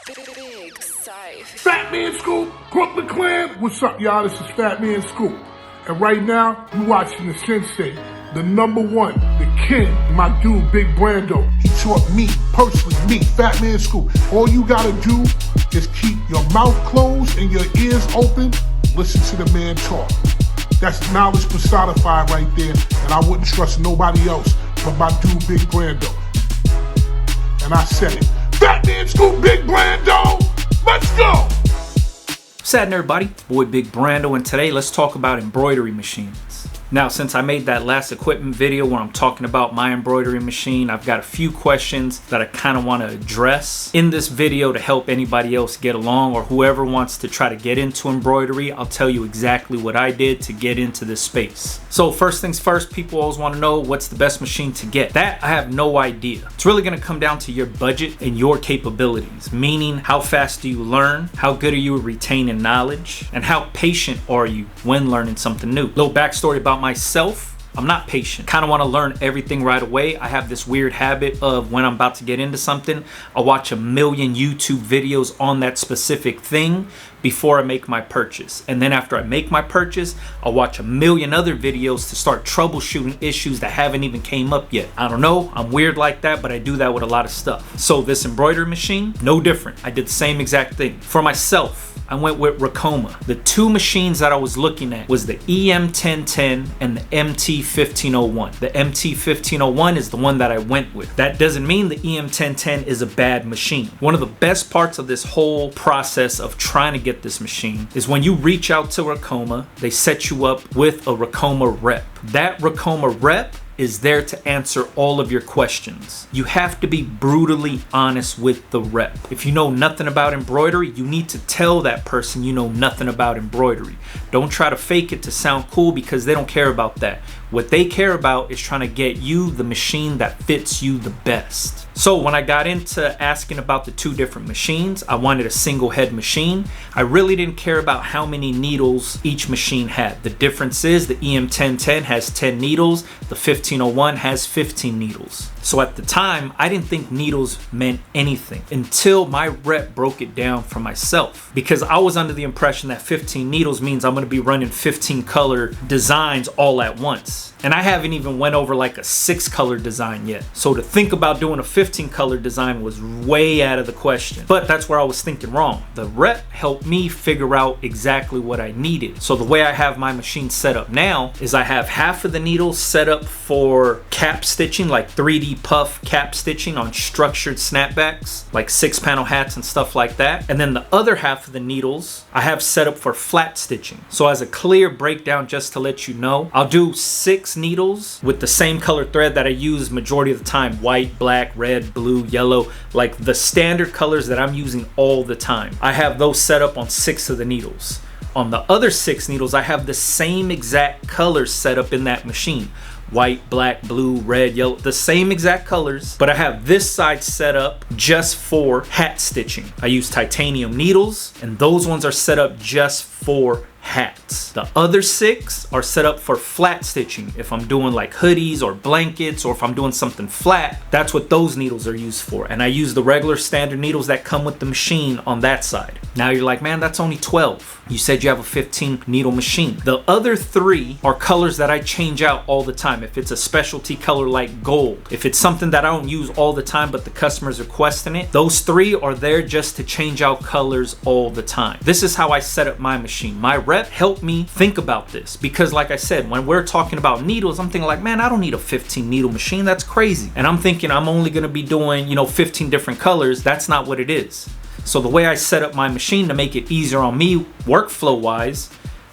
Big Safe. Fat Man Scoop, Brooklyn Clan. What's up, y'all? This is Fat Man Scoop. And right now, you watching the sensei, the number one, the king, my dude, Big Brando. He taught me, personally, me, Fat Man Scoop. All you gotta do is keep your mouth closed and your ears open. Listen to the man talk. That's knowledge personified right there. And I wouldn't trust nobody else but my dude, Big Brando. And I said it. Fat Man Scoop, Big Brando. Let's go. What's happening, everybody? Boy, Big Brando, and today let's talk about embroidery machines. Now, since I made that last equipment video where I'm talking about my embroidery machine, I've got a few questions that I kind of want to address in this video to help anybody else get along, or whoever wants to try to get into embroidery. I'll tell you exactly what I did to get into this space. So first things first, people always want to know what's the best machine to get. That I have no idea. It's really going to come down to your budget and your capabilities, meaning how fast do you learn, how good are you at retaining knowledge, and how patient are you when learning something new. Little backstory about myself. I'm not patient. Kind of want to learn everything right away. I have this weird habit of when I'm about to get into something, I'll watch a million YouTube videos on that specific thing before I make my purchase. And then after I make my purchase, I'll watch a million other videos to start troubleshooting issues that haven't even came up yet. I don't know, I'm weird like that, but I do that with a lot of stuff. So this embroidery machine, no different. I did the same exact thing. For myself, I went with Ricoma. The two machines that I was looking at was the EM1010 and the MT1501. The MT1501 is the one that I went with. That doesn't mean the EM1010 is a bad machine. One of the best parts of this whole process of trying to get this machine is when you reach out to Ricoma, they set you up with a Ricoma rep. That Ricoma rep is there to answer all of your questions. You have to be brutally honest with the rep. If you know nothing about embroidery, you need to tell that person you know nothing about embroidery. Don't try to fake it to sound cool, because they don't care about that. What they care about is trying to get you the machine that fits you the best. So when I got into asking about the two different machines, I wanted a single head machine. I really didn't care about how many needles each machine had. The difference is the EM1010 has 10 needles, the 1501 has 15 needles. So at the time, I didn't think needles meant anything until my rep broke it down for myself, because I was under the impression that 15 needles means I'm gonna be running 15 color designs all at once. And I haven't even went over like a 6 color design yet. So to think about doing a 15 color design was way out of the question. But that's where I was thinking wrong. The rep helped me figure out exactly what I needed. So the way I have my machine set up now is I have half of the needles set up for cap stitching, like 3D puff cap stitching on structured snapbacks, like 6-panel hats and stuff like that. And then the other half of the needles I have set up for flat stitching. So as a clear breakdown, just to let you know, I'll do 6 needles with the same color thread that I use majority of the time: white, black, red, blue, yellow, like the standard colors that I'm using all the time. I have those set up on 6 of the needles. On the other 6 needles, I have the same exact colors set up in that machine: white, black, blue, red, yellow, the same exact colors, but I have this side set up just for hat stitching. I use titanium needles, and those ones are set up just for hats. The other 6 are set up for flat stitching. If I'm doing like hoodies or blankets, or if I'm doing something flat, that's what those needles are used for. And I use the regular standard needles that come with the machine on that side. Now you're like, man, that's only 12. You said you have a 15 needle machine. The other 3 are colors that I change out all the time. If it's a specialty color like gold, if it's something that I don't use all the time but the customer's requesting it, those 3 are there just to change out colors all the time. This is how I set up my machine. My rep helped me think about this, because like I said, when we're talking about needles, I'm thinking like, man, I don't need a 15 needle machine. That's crazy. And I'm thinking I'm only going to be doing, 15 different colors. That's not what it is. So the way I set up my machine to make it easier on me workflow wise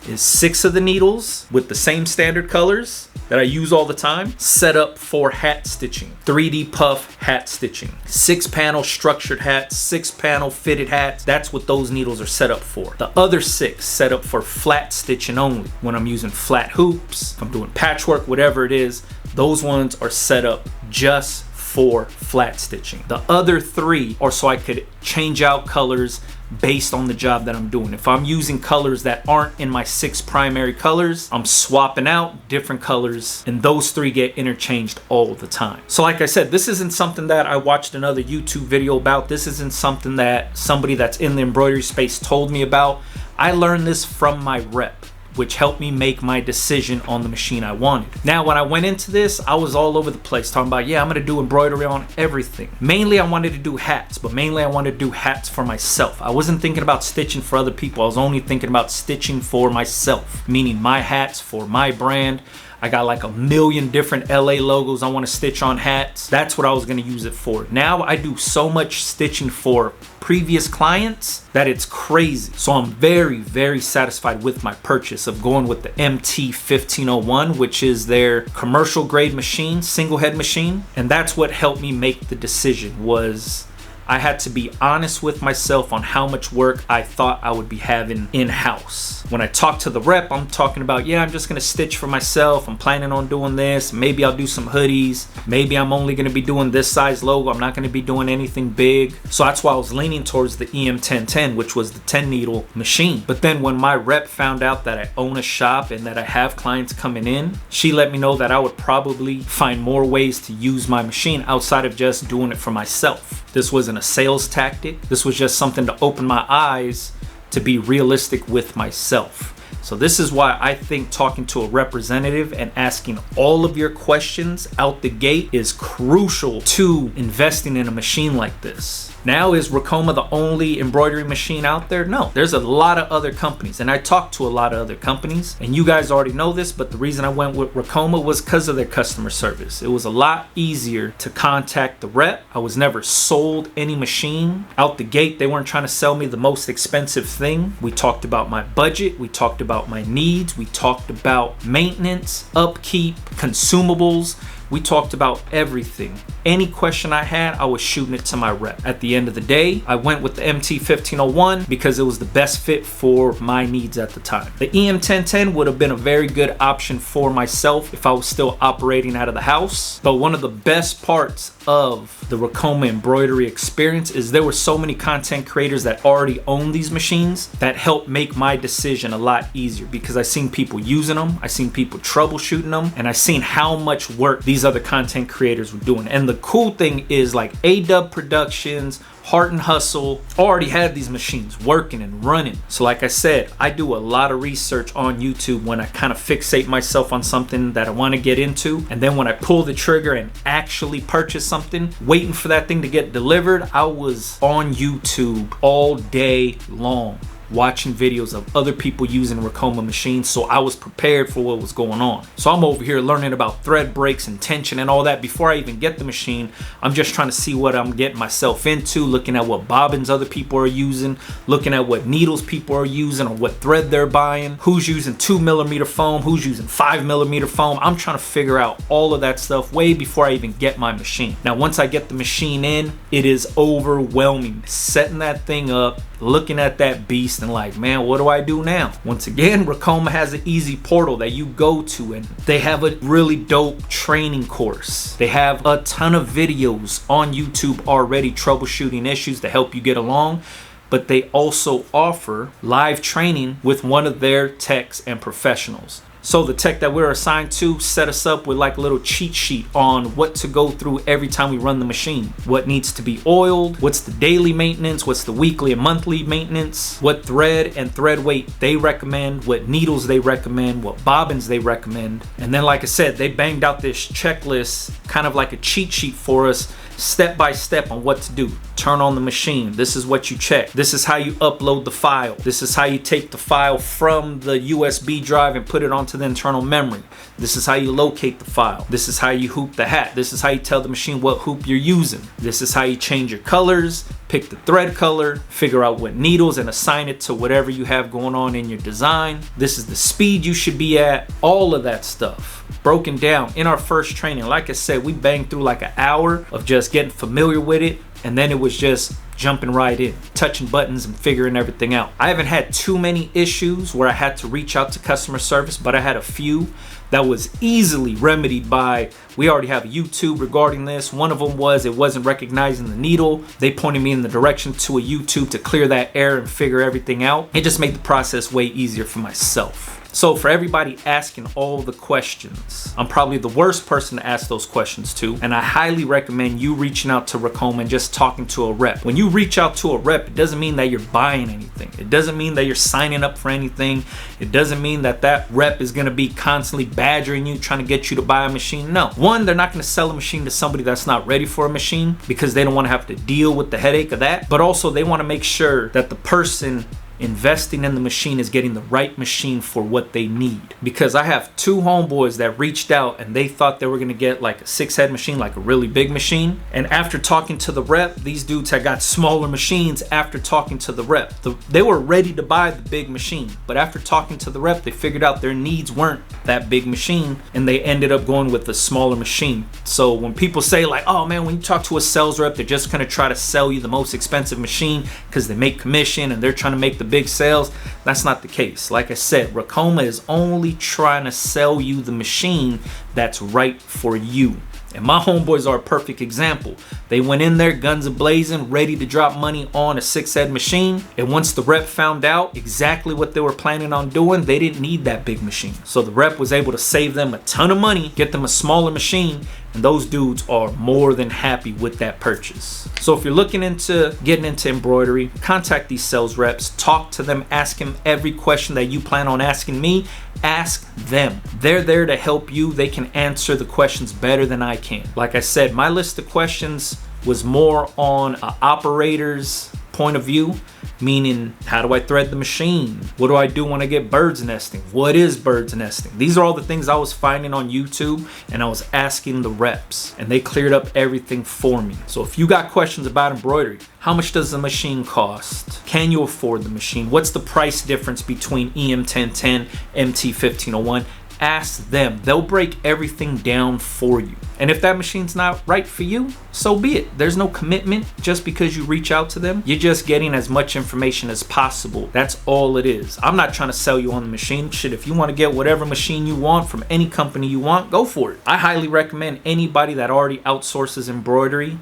is 6 of the needles with the same standard colors that I use all the time, set up for hat stitching, 3D puff hat stitching, 6-panel structured hats, 6-panel fitted hats. That's what those needles are set up for. The other 6 set up for flat stitching only. When I'm using flat hoops, if I'm doing patchwork, whatever it is, those ones are set up just for flat stitching. The other 3 are so I could change out colors based on the job that I'm doing. If I'm using colors that aren't in my 6 primary colors, I'm swapping out different colors, and those 3 get interchanged all the time. So like I said, this isn't something that I watched another YouTube video about. This isn't something that somebody that's in the embroidery space told me about. I learned this from my rep, which helped me make my decision on the machine I wanted. Now, when I went into this, I was all over the place talking about, yeah, I'm gonna do embroidery on everything. Mainly I wanted to do hats, but mainly I wanted to do hats for myself. I wasn't thinking about stitching for other people. I was only thinking about stitching for myself, meaning my hats for my brand. I got like a million different LA logos I want to stitch on hats. That's what I was going to use it for. Now I do so much stitching for previous clients that it's crazy. So I'm very, very satisfied with my purchase of going with the MT1501, which is their commercial grade machine, single head machine. And that's what helped me make the decision. Was I had to be honest with myself on how much work I thought I would be having in-house. When I talk to the rep, I'm talking about, yeah, I'm just gonna stitch for myself. I'm planning on doing this. Maybe I'll do some hoodies. Maybe I'm only gonna be doing this size logo. I'm not gonna be doing anything big. So that's why I was leaning towards the EM1010, which was the 10 needle machine. But then when my rep found out that I own a shop and that I have clients coming in, she let me know that I would probably find more ways to use my machine outside of just doing it for myself. This wasn't a sales tactic. This was just something to open my eyes to be realistic with myself. So this is why I think talking to a representative and asking all of your questions out the gate is crucial to investing in a machine like this. Now, is Ricoma the only embroidery machine out there? No, there's a lot of other companies, and I talked to a lot of other companies, and you guys already know this, but the reason I went with Ricoma was because of their customer service. It was a lot easier to contact the rep. I was never sold any machine out the gate. They weren't trying to sell me the most expensive thing. We talked about my budget. We talked about my needs. We talked about maintenance, upkeep, consumables. We talked about everything. Any question I had, I was shooting it to my rep. At the end of the day, I went with the MT1501 because it was the best fit for my needs at the time. The EM1010 would have been a very good option for myself if I was still operating out of the house. But one of the best parts of the Ricoma embroidery experience is there were so many content creators that already own these machines that helped make my decision a lot easier, because I seen people using them, I seen people troubleshooting them, and I seen how much work these other content creators were doing. And the cool thing is, like A-Dub Productions, Heart and Hustle already had these machines working and running. So like I said, I do a lot of research on YouTube when I kind of fixate myself on something that I want to get into, and then when I pull the trigger and actually purchase something, waiting for that thing to get delivered, I was on YouTube all day long watching videos of other people using Ricoma machines, so I was prepared for what was going on. So I'm over here learning about thread breaks and tension and all that before I even get the machine. I'm just trying to see what I'm getting myself into, looking at what bobbins other people are using, looking at what needles people are using or what thread they're buying, who's using 2mm foam, who's using 5mm foam. I'm trying to figure out all of that stuff way before I even get my machine. Now, once I get the machine in, it is overwhelming. Setting that thing up, looking at that beast, and like, man, what do I do now? Once again, Ricoma has an easy portal that you go to, and they have a really dope training course. They have a ton of videos on YouTube already troubleshooting issues to help you get along, but they also offer live training with one of their techs and professionals. So the tech that we're assigned to set us up with like a little cheat sheet on what to go through every time we run the machine. What needs to be oiled, what's the daily maintenance, what's the weekly and monthly maintenance, what thread and thread weight they recommend, what needles they recommend, what bobbins they recommend. And then, like I said, they banged out this checklist, kind of like a cheat sheet for us, step by step on what to do. Turn on the machine. This is what you check. This is how you upload the file. This is how you take the file from the USB drive and put it onto the internal memory. This is how you locate the file. This is how you hoop the hat. This is how you tell the machine what hoop you're using. This is how you change your colors, pick the thread color, figure out what needles and assign it to whatever you have going on in your design. This is the speed you should be at. All of that stuff broken down in our first training. Like I said, we banged through like an hour of just getting familiar with it, and then it was just jumping right in, touching buttons and figuring everything out. I haven't had too many issues where I had to reach out to customer service, but I had a few that was easily remedied by, we already have a YouTube regarding this. One of them was it wasn't recognizing the needle. They pointed me in the direction to a YouTube to clear that error and figure everything out. It just made the process way easier for myself. So for everybody asking all the questions, I'm probably the worst person to ask those questions to, and I highly recommend you reaching out to Ricoma and just talking to a rep. When you reach out to a rep, it doesn't mean that you're buying anything. It doesn't mean that you're signing up for anything. It doesn't mean that that rep is gonna be constantly badgering you, trying to get you to buy a machine. No. One, they're not gonna sell a machine to somebody that's not ready for a machine because they don't wanna have to deal with the headache of that, but also they wanna make sure that the person investing in the machine is getting the right machine for what they need. Because I have two homeboys that reached out and they thought they were gonna get like a 6-head machine, like a really big machine. And after talking to the rep, these dudes had got smaller machines after talking to the rep. They were ready to buy the big machine, but after talking to the rep, they figured out their needs weren't that big machine and they ended up going with the smaller machine. So when people say like, oh man, when you talk to a sales rep, they're just gonna try to sell you the most expensive machine because they make commission and they're trying to make the big sales, that's not the case. Like I said, Ricoma is only trying to sell you the machine that's right for you. And my homeboys are a perfect example. They went in there guns a-blazing, ready to drop money on a 6-head machine. And once the rep found out exactly what they were planning on doing, they didn't need that big machine. So the rep was able to save them a ton of money, get them a smaller machine, and those dudes are more than happy with that purchase. So if you're looking into getting into embroidery, contact these sales reps, talk to them, ask them every question that you plan on asking me, ask them. They're there to help you. They can answer the questions better than I can. Like I said, my list of questions was more on an operator's point of view, meaning how do I thread the machine? What do I do when I get birds nesting? What is birds nesting? These are all the things I was finding on YouTube and I was asking the reps and they cleared up everything for me. So if you got questions about embroidery, how much does the machine cost? Can you afford the machine? What's the price difference between EM1010, MT1501? Ask them. They'll break everything down for you. And if that machine's not right for you, so be it. There's no commitment just because you reach out to them. You're just getting as much information as possible. That's all it is. I'm not trying to sell you on the machine. Shit, if you want to get whatever machine you want from any company you want, go for it. I highly recommend anybody that already outsources embroidery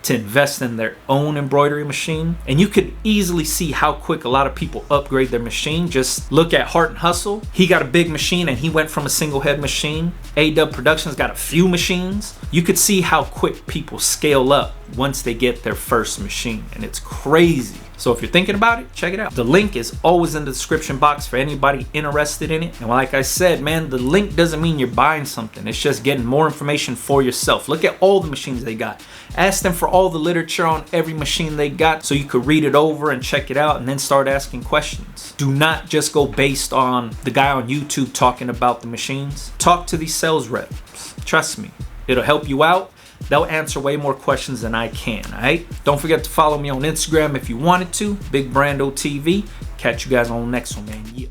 to invest in their own embroidery machine. And you could easily see how quick a lot of people upgrade their machine. Just look at Heart and Hustle. He got a big machine and he went from a single head machine. A-Dub Productions got a few machines. You could see how quick people scale up once they get their first machine, and it's crazy. So if you're thinking about it, check it out. The link is always in the description box for anybody interested in it. And like I said, man, the link doesn't mean you're buying something. It's just getting more information for yourself. Look at all the machines they got. Ask them for all the literature on every machine they got so you could read it over and check it out and then start asking questions. Do not just go based on the guy on YouTube talking about the machines. Talk to these sales reps. Trust me, it'll help you out. They'll answer way more questions than I can, all right? Don't forget to follow me on Instagram if you wanted to, Big Brando TV. Catch you guys on the next one, man. Yeah.